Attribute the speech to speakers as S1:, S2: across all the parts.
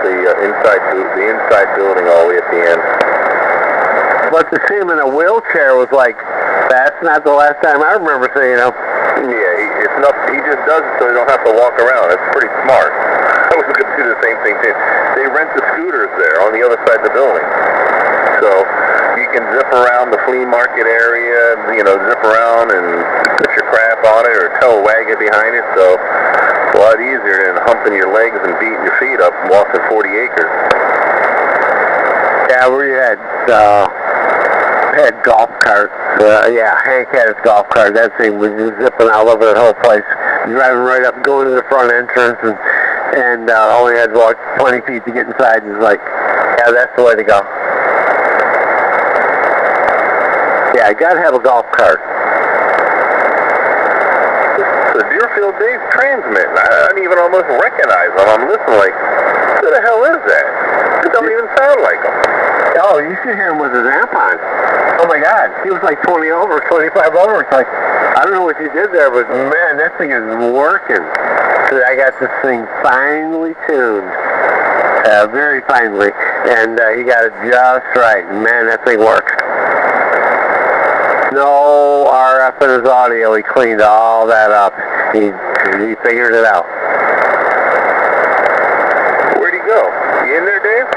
S1: the inside building all the way at the end.
S2: But to see him in a wheelchair was like, that's not the last time I remember seeing him.
S1: Yeah, it's not. He just does it so he don't have to walk around. It's pretty smart. I was going to do the same thing too. They rent the scooters there on the other side of the building, so you can zip around the flea market area. Zip around and put your crap on it or tow a wagon behind it. So it's a lot easier than humping your legs and beating your feet up and walking 40 acres.
S2: Yeah, we had golf carts. Hank had his golf cart. That thing was just zipping all over the whole place. Driving right up, going to the front entrance, and only had to walk 20 feet to get inside. And it's like, yeah, that's the way to go. Yeah, you gotta have a golf cart.
S1: The Deerfield Dave transmit. I don't even almost recognize him. I'm listening like, who the hell is that? It don't even sound like him.
S2: Oh, you should hear him with his amp on. Oh my God, he was like 20 over, 25 over. It's like, I don't know what you did there, but man, that thing is working. So I got this thing finely tuned, very finely, and he got it just right. Man, that thing works. No RF in his audio. He cleaned all that up. He figured it out.
S1: Where'd he go? You in there, Dave?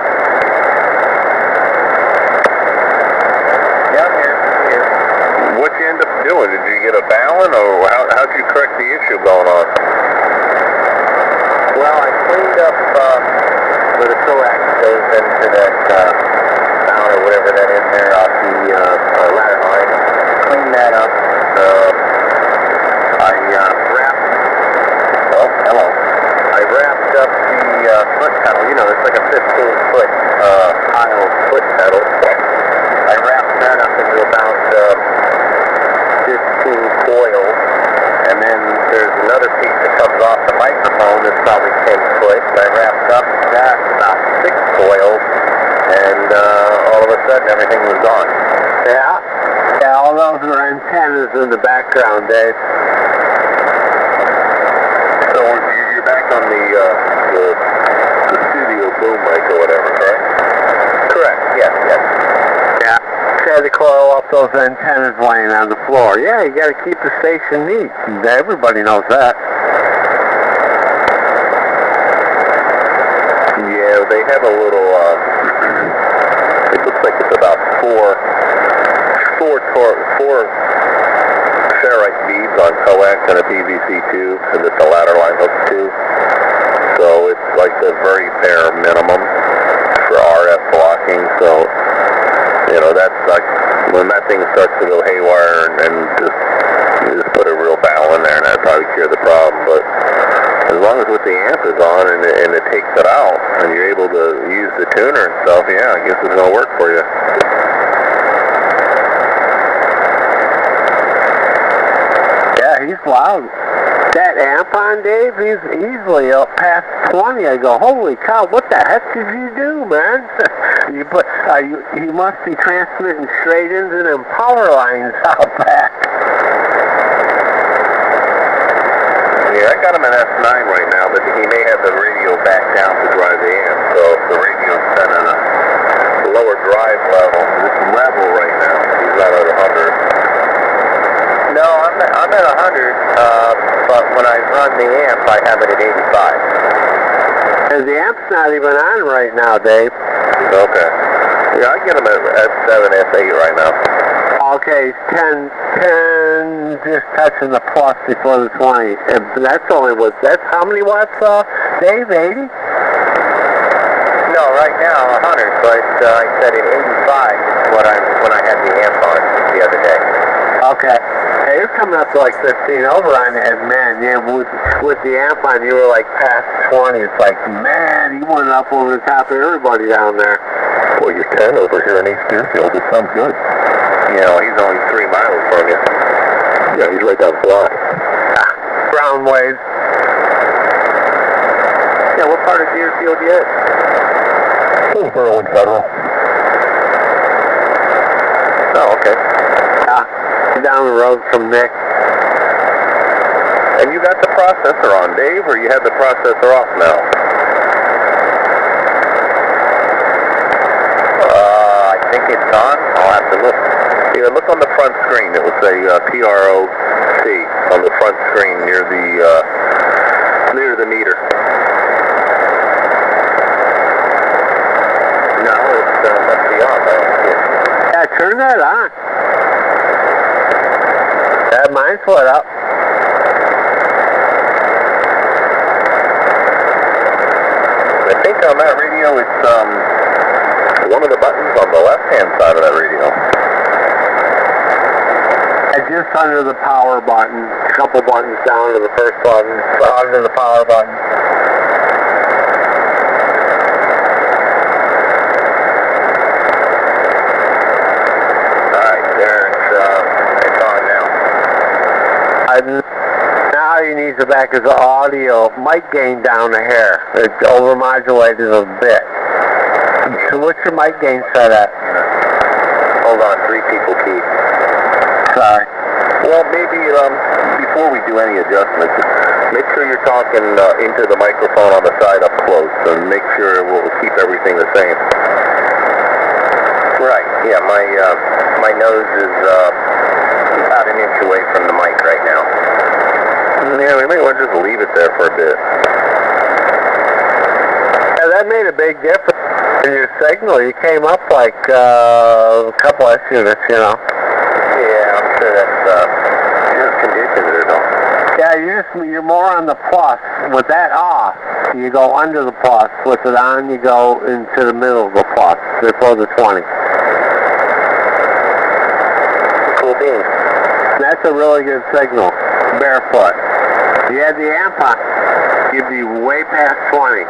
S2: Yeah, I'm here.
S1: What'd you end up doing? Did you get a balun, or how'd you correct the issue going on?
S2: Well, I cleaned up where the coax goes into that balun or whatever that is there off the ladder line. Cleaned that up. I wrapped up the foot pedal. It's like a 15-foot aisle foot pedal. I wrapped that up into about 15 coils, and then there's another piece that comes off the microphone that's probably 10 foot. I wrapped up that about 6 coils, and all of a sudden everything was gone. Yeah, all those are antennas in the background, Dave.
S1: So you're back on the studio boom mic or whatever, correct?
S2: Correct, yes. Yeah, had to coil up those antennas laying on the floor. Yeah, you got to keep the station neat. Everybody knows that.
S1: Yeah, they have a little, it looks like it's about four ferrite beads on coax and a PVC tube, and that the ladder line hooks to. So it's like the very bare minimum for RF blocking. So, that's like when that thing starts to go haywire and you just put a real balun in there, and that'd probably cure the problem. But as long as with the amp is on and it takes it out, and you're able to use the tuner and stuff, yeah, I guess it's gonna work for you.
S2: He's loud. That amp on, Dave, he's easily up past 20. I go, holy cow, what the heck did you do, man? You must be transmitting straight into them power lines out back.
S1: Yeah, I got him an S9 right now, but he may have the radio back down to drive the amp, so the radio's set on a lower drive level. It's level right now. He's not at 100.
S2: No, I'm at 100, but when I run the amp, I have it at 85. And the amp's not even on right now, Dave.
S1: Okay. Yeah, I get him at S7, S8 right now.
S2: Okay, 10, just touching the plus before the 20. And that's how many watts, Dave, 80? No, right now, 100, but I said at 85 is when I had the amp on the other day. Okay. Hey, you're coming up to like 15 over on it, and man, yeah, with the amp on, you were like past 20. It's like, man, he went up over the top of everybody down there.
S1: Well, you're 10 over here in East Deerfield. It sounds good. He's only 3 miles from you. Yeah, he's right down the block.
S2: Brown waves. Yeah, what part of Deerfield you at?
S1: Hillsborough and Federal.
S2: Oh, okay. Down the road from Nick.
S1: And you got the processor on, Dave, or you have the processor off now? think it's on? I'll have to look. Yeah, look on the front screen. It will say PROC on the front screen near the meter. No, it must be on though.
S2: Yeah, turn that on. Mine's lit up.
S1: I think on that radio it's one of the buttons on the left-hand side of that radio.
S2: Just under the power button, a couple buttons down to the first button, under the power button.
S1: Alright, there it's on now.
S2: Now you need to back his audio mic gain down a hair. It's overmodulated a bit. So what's your mic gain set at?
S1: Hold on, 3 people key.
S2: Sorry.
S1: Well, maybe before we do any adjustments, make sure you're talking into the microphone on the side up close, and make sure we'll keep everything the same. Right. Yeah, my nose is about an inch away from the mic right now. Yeah, we may want to just leave it there for a bit.
S2: Yeah, that made a big difference in your signal. You came up like a couple S units, you know.
S1: Yeah, I'm sure that's just conditions or no.
S2: Yeah, you're more on the plus. With that off, you go under the plus. With it on, you go into the middle of the plus before the 20.
S1: Cool beans.
S2: That's a really good signal. Barefoot. If you had the amp on, you'd be way past 20.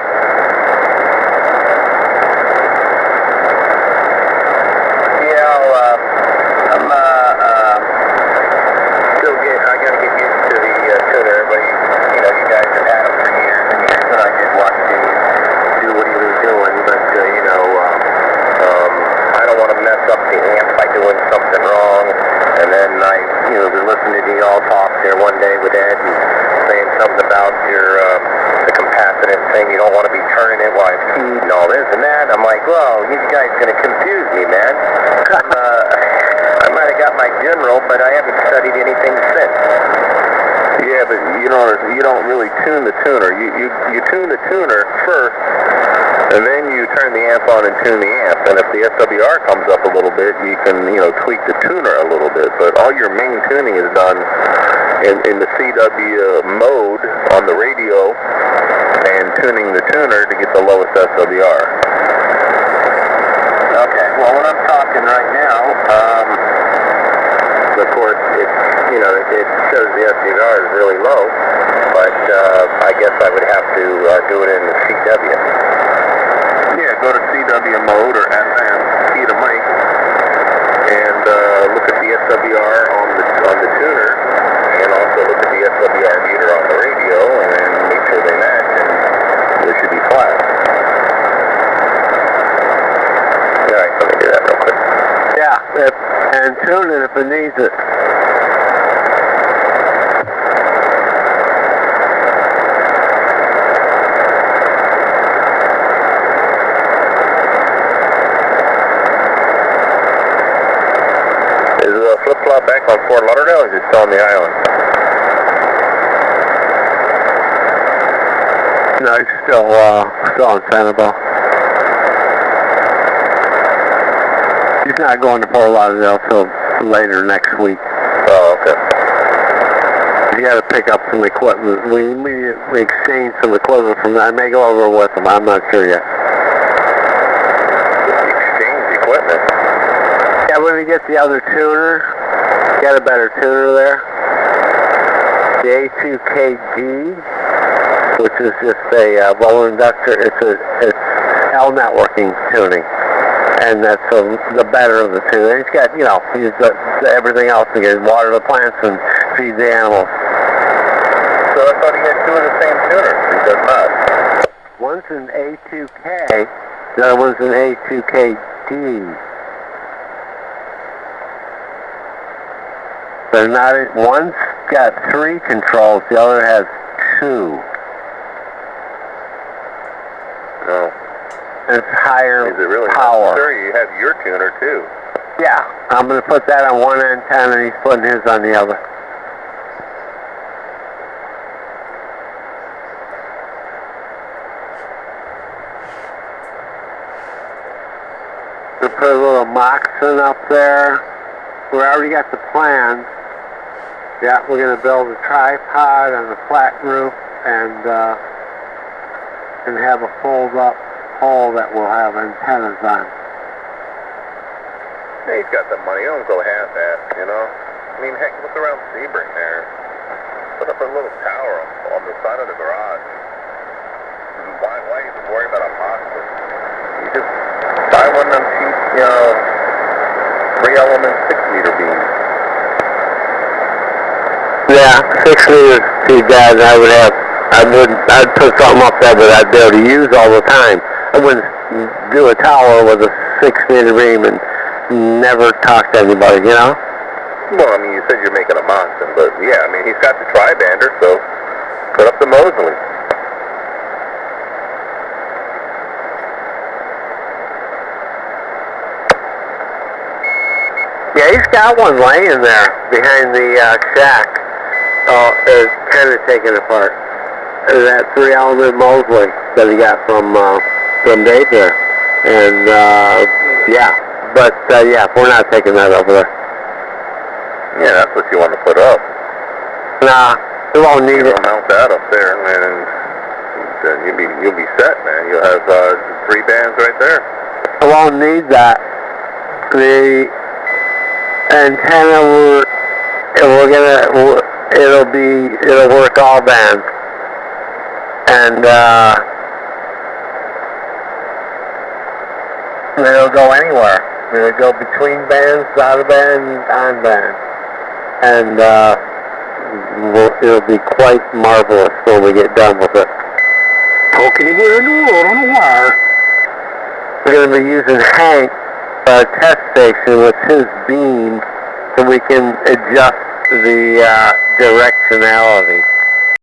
S1: I gotta get used to the tuner. Everybody, you guys have had him for years and years, and I just watched him do what he was doing, but, I don't want to mess up the amp by doing something wrong, and then I, was listening to y'all talk there one day with Ed, and saying something about the capacitance thing, you don't want to be turning it while it's feed and all this and that. I'm like, well, you guys are going to confuse me, man. I might have got my general, but I haven't studied anything since. Yeah, but you don't really tune the tuner. You tune the tuner first, and then you turn the amp on and tune the amp. And if the SWR comes up a little bit, you can tweak the tuner a little bit. But all your main tuning is done in the CW mode on the radio, and tuning the tuner to get the lowest SWR. Okay, well, when I'm talking right now, of course, it shows the SWR is really low, but I guess I would have to do it in the CW. Yeah, go to CW mode or FM, key to mic, and look at the SWR on the tuner, and also look at the SWR meter on the radio, and make sure they match, and they should be flat. Alright, let me do that real quick.
S2: Yeah, and tune it if it needs it.
S1: Is the flip-flop back on Fort Lauderdale, or is it still on the island?
S2: No, it's still in Sanibel. He's not going to Fort Lauderdale till later next week.
S1: Oh, okay.
S2: He had to pick up some equipment. We exchanged some equipment from that. I may go over with him. I'm not sure yet.
S1: Exchange equipment?
S2: Yeah, when we get the other tuner, got a better tuner there. The A2KG, which is just a roller inductor. It's L networking tuning. And that's the better of the two. And he's got, he's got everything else to get water the plants and feed the animals.
S1: So I thought he had two of the same tuners. He does not.
S2: One's an A2K, the other one's an A2KD. They're not. One's got 3 controls, the other has 2.
S1: No.
S2: It's higher
S1: Is it really
S2: power.
S1: necessary? You have your tuner too.
S2: Yeah, I'm going to put that on one antenna and he's putting his on the other. We put a little moxon up there. We already got the plans. Yeah, we're going to build a tripod on a flat roof and have a fold-up pole that will have antennas on.
S1: Yeah, he's got the money. Don't go half-ass, you know? I mean, heck, look around Sebring there. Put up a little tower on the side of the garage. Why even worry about a moxon? You just buy one of them cheap, you know, 3-element 6-meter beams.
S2: Yeah, 6 meters too bad. I'd put something up there that I'd be able to use all the time. I wouldn't do a tower with a 6-meter beam and never talk to anybody, you know?
S1: Well, I mean, you said you're making a moxon, but yeah, I mean, he's got the tri-bander, so put up the Mosley.
S2: Yeah, he's got one laying there behind the shack. It's kind of taken apart. That 3-element Mosley that he got from Dave there. And, yeah. But, yeah, we're not taking that over there.
S1: Yeah, that's what you want to put up.
S2: Nah, we won't need it.
S1: Mount that up there, man, and then you'll be set, man. You'll have 3 bands right there.
S2: I won't need that. The antenna it'll work all bands. And it'll go anywhere. It'll go between bands, out of band, on band. And it'll be quite marvelous when we get done with it. Poking anywhere in the world on a wire. We're going to be using Hank for a test station with his beam so we can adjust the directionality.